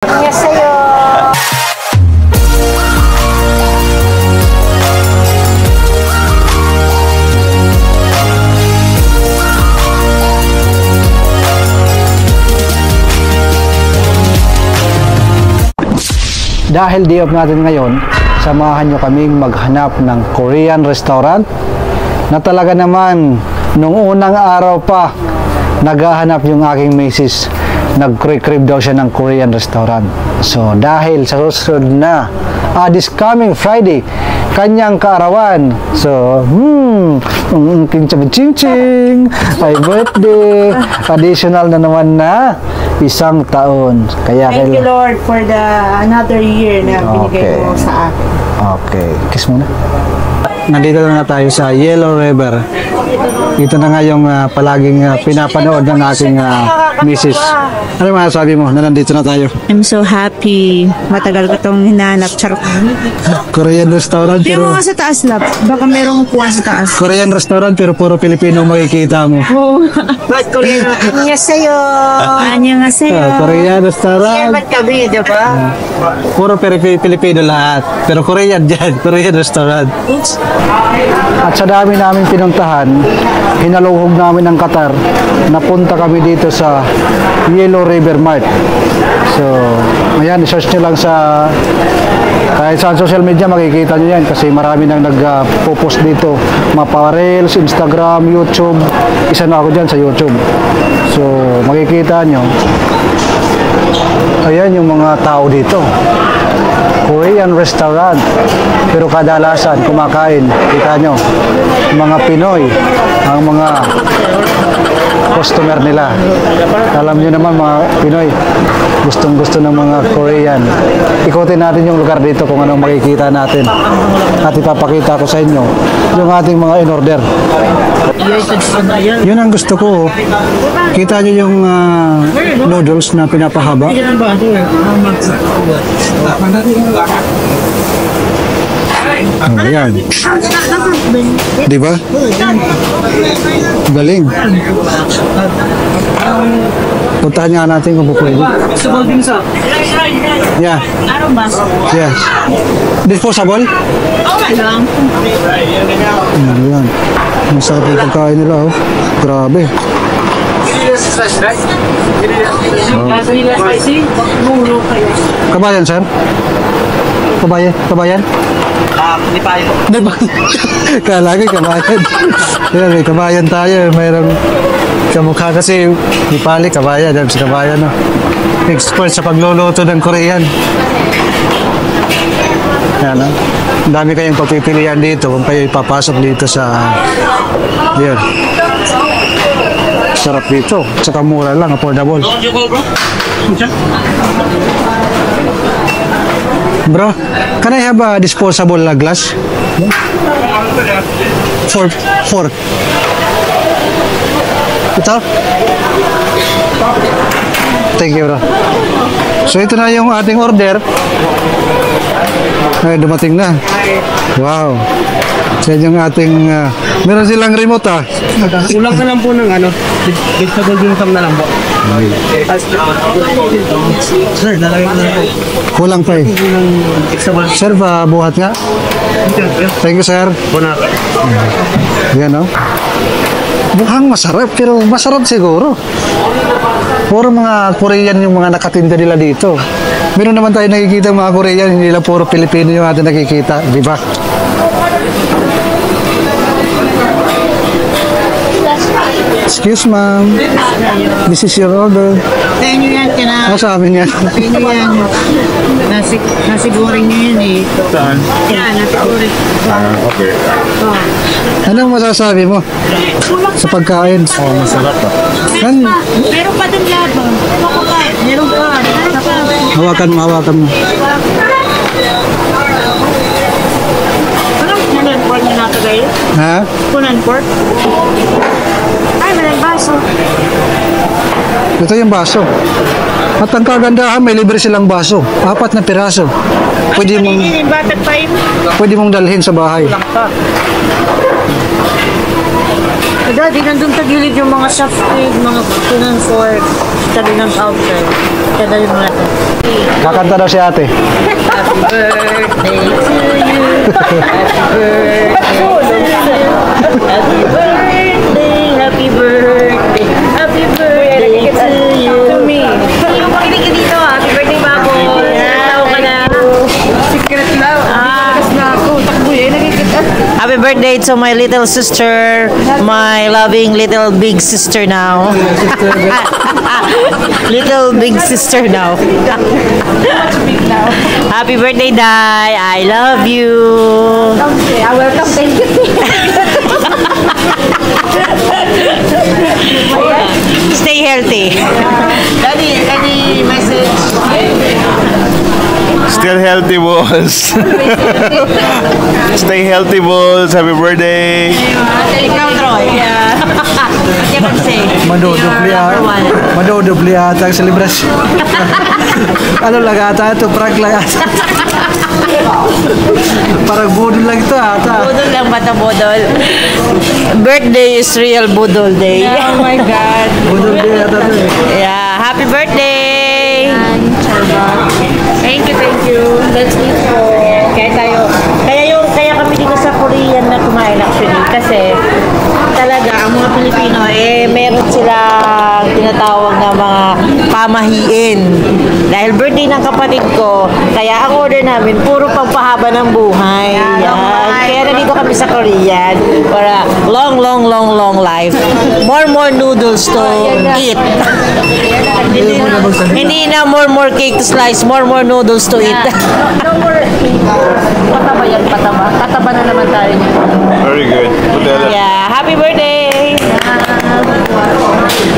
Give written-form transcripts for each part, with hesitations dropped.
안녕하세요. Dahil day off natin ngayon, samahan nyo kaming maghanap ng Korean restaurant na talaga naman nung unang araw pa naghahanap yung aking misis. Nag-crave daw siya ng Korean restaurant. So dahil sa susunod na this coming Friday kanyang kaarawan, so ching ay birthday, additional na naman na isang taon. Kaya Thank you Lord for the another year na binigay mo sa akin. Okay, kiss muna. Nandito na tayo sa Yellow River. Ito na nga yung palaging pinapanood ng aking misis. Ano masasabi mo na nandito na tayo? I'm so happy. Matagal ko itong hinahanap. Charot. Korean restaurant Kaya mo nga sa taas lab. Baka merong kuha sa taas. Korean restaurant pero puro Pilipino makikita mo. Oo. Ba't Korean? Annyeonghaseyo. Annyeonghaseyo. Korean restaurant. Ba't kami, di ba? Puro Pilipino lahat. Pero Korean dyan. Korean restaurant. At sa dami namin pinuntahan, hinaluhog namin ng Qatar. Napunta kami dito sa Yellow River Mart. So, ayan, search nyo lang sa kahit sa social media, makikita nyo yan kasi marami nang nag-post dito. Mga Reels, Instagram, YouTube. Isa na ako dyan sa YouTube. So, makikita nyo. Ayan yung mga tao dito. Korean restaurant. Pero kadalasan, kumakain. Kita nyo, mga Pinoy, ang mga customer nila. Alam nyo naman mga Pinoy, gustong-gusto ng mga Korean. Ikutin natin yung lugar dito kung anong makikita natin. At ipapakita ko sa inyo yung ating mga in-order. Yun ang gusto ko. Kita nyo yung noodles na pinapahaba. Ayan. Di ba? Galing. Puntahan nga natin kung pwede. Yeah. Yeah. Disposable? Ayan. Ang sarap yung pagkain nila, oh. Grabe. Kabayan, sir? Kabayan? Lipayo. Kalagi kabayan. Yan, may kabayan tayo. Mayroong kamukha kasi Nipali, kabayan. Yan si kabayan, no? Expert sa pagluluto ng Korean. Yan, no? Ang dami kayong pagpipilian dito kung kayo ipapasok dito sa yan. Sarap dito. Saka mura lang, affordable. Bro, can I have a disposable glass? Four. Ito? Thank you, bro. So, ito na yung ating order. Ay, dumating na. Wow. So, yung ating... meron silang remote, ah. Kulang na lang po ng vegetable dim-sum na lang po. Sir, lalagay ko na lang po. Kulang pa eh. Vegetable. Sir, buhat nga. Thank you, sir. Bona. Yan, no? Mukhang masarap, pero masarap siguro. Puro mga Korean yung mga nakatinda nila dito. Meron naman tayo nakikita mga Korean, hindi lang puro Pilipino yung ating nakikita, di ba? Excuse ma'am, this is your order. Sa inyo yan, Ano sa amin yan? Sa inyo yan. Nasigurin nyo yan eh. Saan? Yan, nasigurin. Okay. Anong masasabi mo sa pagkain? Oh, masarap ah. Meron pa dun labang. Meron pa. Hawakan mo. Anong kunan pork nyo nato kayo? Ha? Kunan pork? Ay, malang baso. Ito yung baso. At ang kagandahan, may libre silang baso. 4 na piraso. Pwede mong dalhin sa bahay. Daddy, nandun sa gilid yung mga chef food, mga tunan fork, tabi ng outer. Kaya dali mo natin. Kakanta daw si ate. Happy birthday to you. Happy birthday, happy birthday, happy birthday to you. To me. Yung pakinig ka dito, happy birthday, Babo. Tao ka na. Secret love. Na ako, takbo yun. Happy birthday to my little sister, my loving little big sister now. Little big sister now. Happy birthday, Dai. I love you. I welcome. Thank you. Stay healthy. Daddy, any message? Still healthy, boss. Stay healthy, boss. Happy birthday. Ikaw, Troy. What can I say? Madodobli ata ang selebrasyon. Ano lang ata ito? Prank lang ata. Parang budol lang ito ata. Budol lang bata budol. Birthday is real budol day. Oh my God. Budol din ata ito eh. Yeah, happy birthday. Thank you. Let's eat po. Kaya kami dito sa Korean na kumain actually kasi talaga ang mga Pilipino meron silang tinatawag na mga pamahiin. Dahil birthday ng kapatid ko, kaya ang order namin puro pagpahaba ng buhay. Yan. Kaya nandito kami sa Korean para long life. More noodles to eat. Hindi na more cake to slice, more noodles to eat. No more. Pataba yan, pataba. Pataba na naman tayo niya. Very good. Yeah, happy birthday!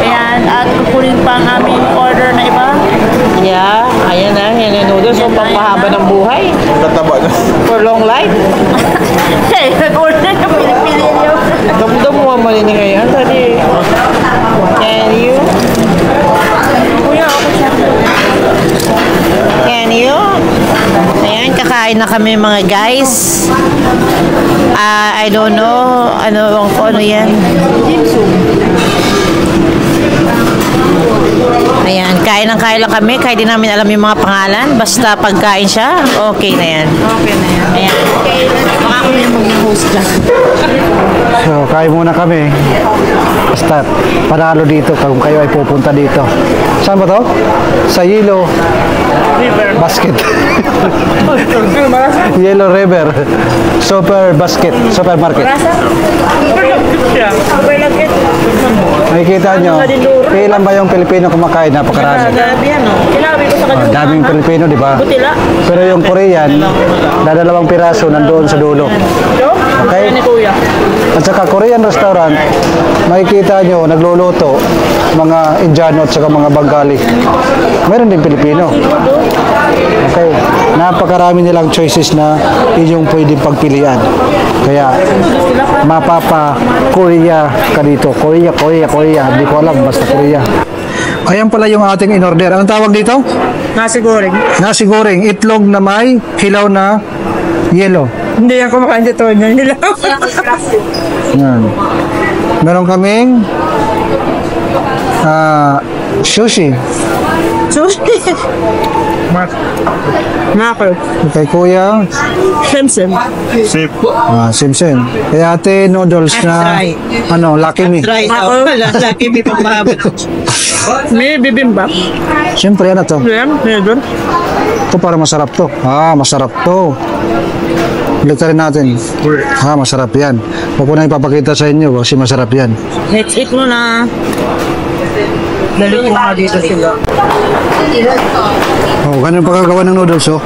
Ayan, at kukunin pa ang aming order na iba. Yeah, ayan na, yan yung noodles. So, pampahaba ng buhay. Tataba na. For long life. Hey, nag-order na pinipili niyo. Damdam mo ang mali ngayon. Tadi. Can you? Kuya, ako siya. Can you? Ayan, kakain na kami mga guys. I don't know. Ano yan? Ayan, kain lang kami. Kahit di namin alam yung mga pangalan. Basta pagkain siya, okay na yan. Ayan. Baka ako yung mag-host dyan. So, kain muna kami. Basta, panalo dito kung kayo ay pupunta dito. Saan ba to? Sa Yellow Basket. Yellow River Supermarket. Makikita nyo, ilan ba yung Pilipino kumakain? Napakarami. Daming Pilipino, di ba? Pero yung Korean, dadalawang piraso nandoon sa dulo. Okay? At saka Korean restaurant, makikita nyo, nagluluto, mga Indiano at saka mga Bengali. Meron din Pilipino. Okay? Napakarami nilang choices na inyong pwedeng pagpilian. Kaya, mapapa-Korea ka dito. Korea. Hindi ko alam, basta Korea. Ayan pala yung ating in-order. Anong tawag dito? Nasi goreng. Nasi goreng. Itlog na may hilaw na yellow. Hindi yan kumakain dito. Yan. Yan. Meron kaming sushi. Nako. Kay Kuya Simsim. Sip. Simsen. Kay ate noodles na Lucky Me. Ako. Laki may pagmahaba. May bibimbap. Siyempre ano to? Yan. Medon. Ito para masarap to. Masarap to. Balik rin natin. Masarap yan. Huwag ko na ipapakita sa inyo kasi masarap yan. Let's eat mo na. Dali ko nga dito sila. Ganun pagkagawa ng noodles, oh.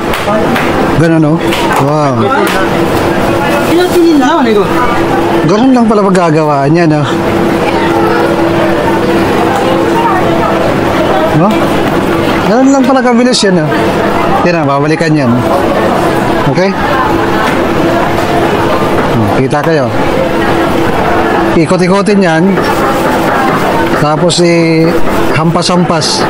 Ganun, oh. Wow. Ganun lang pala paggagawa niya, no? No? Ganun lang pala kabilis yan, no? Yan, babalikan yan. Okay? Kita kayo. Ikot-ikotin yan. Tapos hampas-hampas.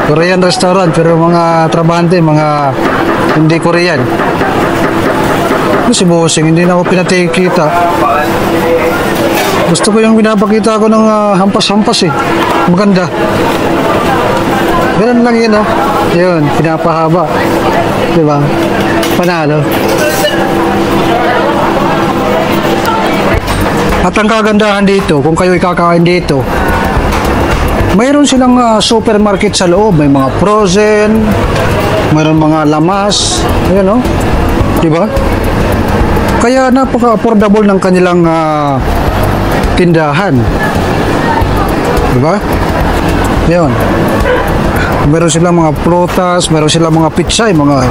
Korean restaurant pero mga trabahante, mga hindi Korean. Si Bossing, hindi na ako pinatikita. Gusto ko yung pinapakita ko ng hampas-hampas eh. Maganda. Ganun lang yun, oh. Yun, pinapahaba. Diba? Panalo. At ang kagandahan dito, kung kayo'y kakain dito, mayroon silang supermarket sa loob. May mga frozen, mayroon mga lamas. Ayan, oh. Diba? Kaya napaka-affordable ng kanilang tindahan. Diba? Yun. Meron silang mga prutas, meron silang mga pitsay, mga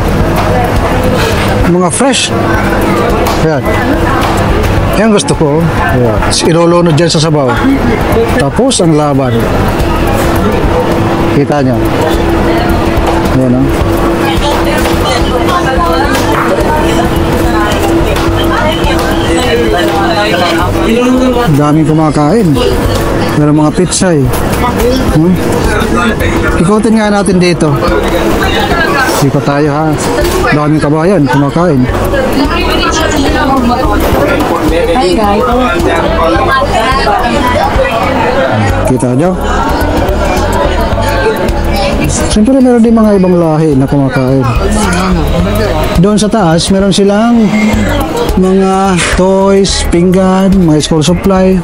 fresh. Yan. Yan gusto ko. Yan. Ilolunod dyan sa sabaw. Tapos ang laban. Kita nyo. Yan, oh. Daming kumakain. Meron mga pizza eh. Ikutin nga natin dito. Ikot tayo ha. Daming kabayan kumakain. Kita nyo? Siyempre meron din mga ibang lahi na kumakain. Doon sa taas, meron silang mga toys, pinggan, mga school supply.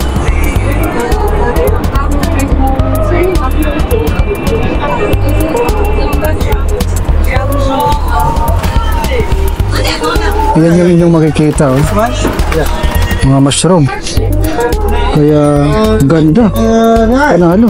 Yan yung inyong makikita, oh. Mga mushroom. Kaya ganda. Panalo.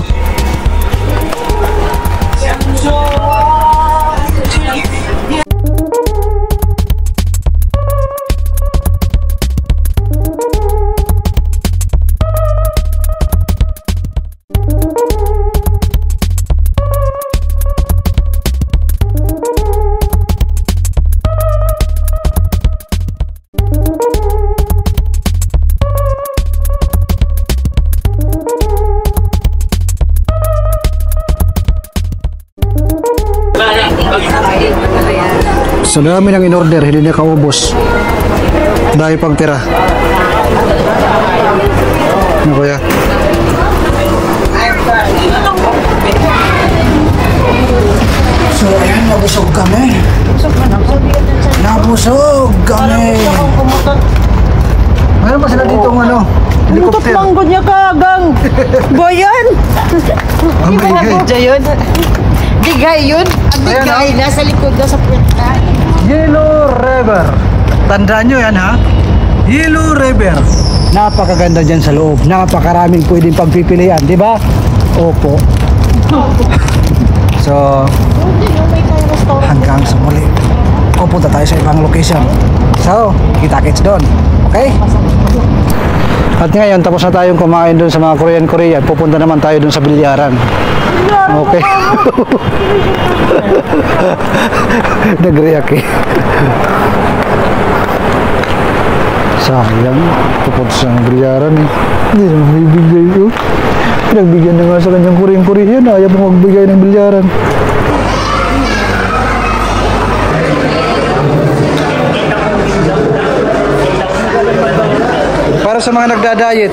Sa dami ng in-order, hindi niya kaubos. Dahil pang tira. Ano kaya? So, ayan, nabusog kami. Nabusog kami. Mayroon ba sila dito ano? Lutot lang ko niya kagang. Boyan. Ang bigay. Yun. Bigay yun. Ang bigay. Nasa likod na sa puwenta. Yellow River. Tandaan nyo yan ha. Yellow River. Napakaganda dyan sa loob. Napakaraming pwedeng pagpipilian. Di ba? Opo. So, hanggang sa muli. Pupunta tayo sa ibang location. So, kita-kits doon. Okay? At ngayon, tapos na tayong kumain doon sa mga Korean. Pupunta naman tayo doon sa bilyaran. Okay. Nag-react eh. Sayang. Pupunta sa bilyaran eh. Hindi naman ibigay ko. Pinagbigyan na nga sa kanyang Korean. Ayaw mo magbigay ng bilyaran. Para sa mga nagda-diet.